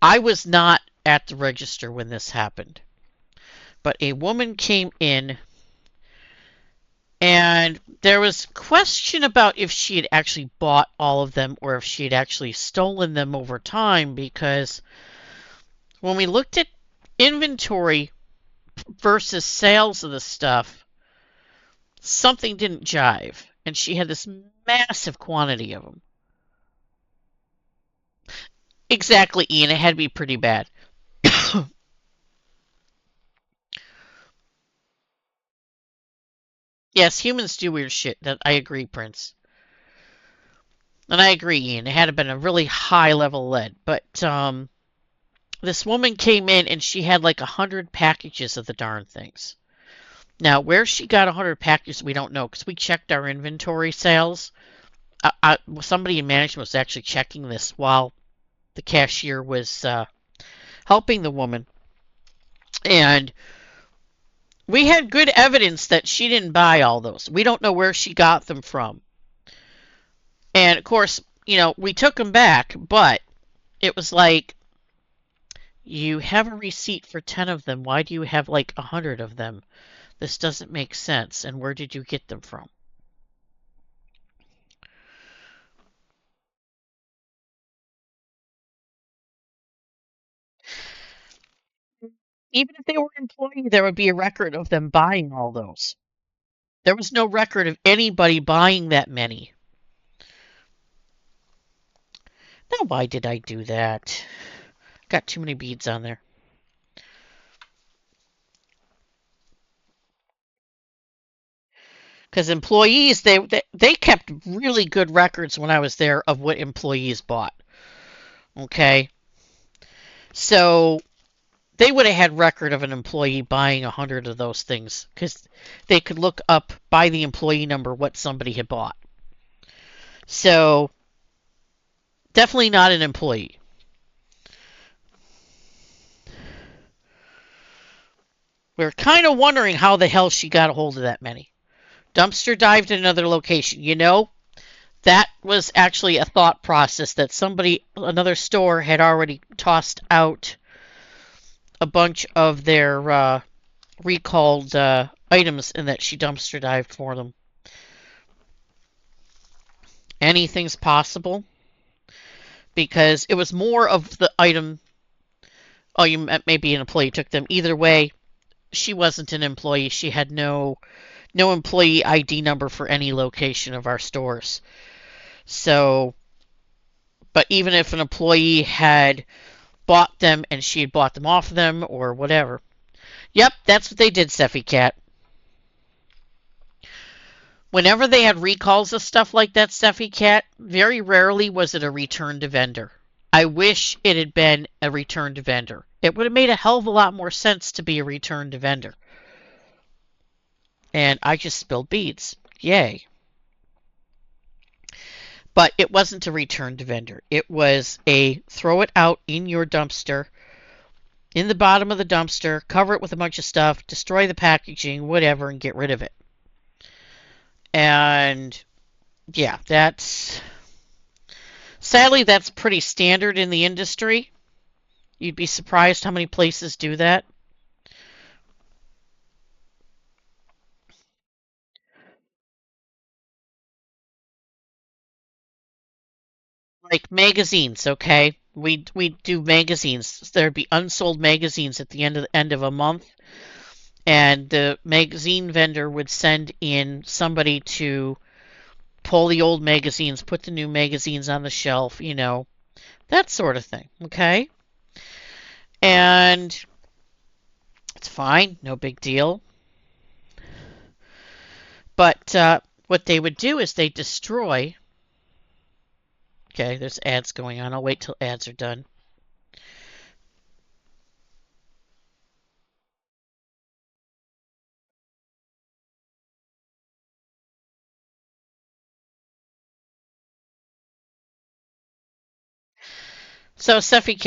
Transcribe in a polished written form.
I was not at the register when this happened, but a woman came in and there was question about if she had actually bought all of them or if she had actually stolen them over time, because when we looked at inventory versus sales of the stuff, something didn't jive. And she had this massive quantity of them. Exactly, Ian. It had to be pretty bad. Yes, humans do weird shit. That I agree, Prince. And I agree, Ian. It had been a really high level lead. But this woman came in and she had like 100 packages of the darn things. Now, where she got 100 packages, we don't know because we checked our inventory sales. Somebody in management was actually checking this while the cashier was helping the woman. And we had good evidence that she didn't buy all those. We don't know where she got them from. And of course, we took them back, but it was like, you have a receipt for 10 of them. Why do you have like 100 of them? This doesn't make sense. And where did you get them from? Even if they were an employee, there would be a record of them buying all those. There was no record of anybody buying that many. Now, why did I do that? Got too many beads on there. Because employees, they kept really good records when I was there of what employees bought. Okay, so they would have had record of an employee buying 100 of those things because they could look up by the employee number what somebody had bought. So definitely not an employee. We're kind of wondering how the hell she got a hold of that many. Dumpster dived in another location. That was actually a thought process that another store had already tossed out a bunch of their recalled items and that she dumpster dived for them. Anything's possible because it was more of the item. Oh, maybe an employee took them. Either way, she wasn't an employee. She had no employee ID number for any location of our stores. So, but even if an employee had bought them and she had bought them off them or whatever. Yep, that's what they did, Steffi Cat. Whenever they had recalls of stuff like that, Steffi Cat, very rarely was it a return to vendor. I wish it had been a return to vendor. It would have made a hell of a lot more sense to be a return to vendor. And I just spilled beads. Yay. But it wasn't a return to vendor. It was a throw it out in your dumpster, in the bottom of the dumpster, cover it with a bunch of stuff, destroy the packaging, whatever, and get rid of it. And yeah, sadly that's pretty standard in the industry. You'd be surprised how many places do that. Like magazines, okay? We do magazines. There'd be unsold magazines at the end of a month, and the magazine vendor would send in somebody to pull the old magazines, put the new magazines on the shelf, that sort of thing, okay? And it's fine, no big deal. But what they would do is they destroy. Okay, there's ads going on. I'll wait till ads are done. So, Steffi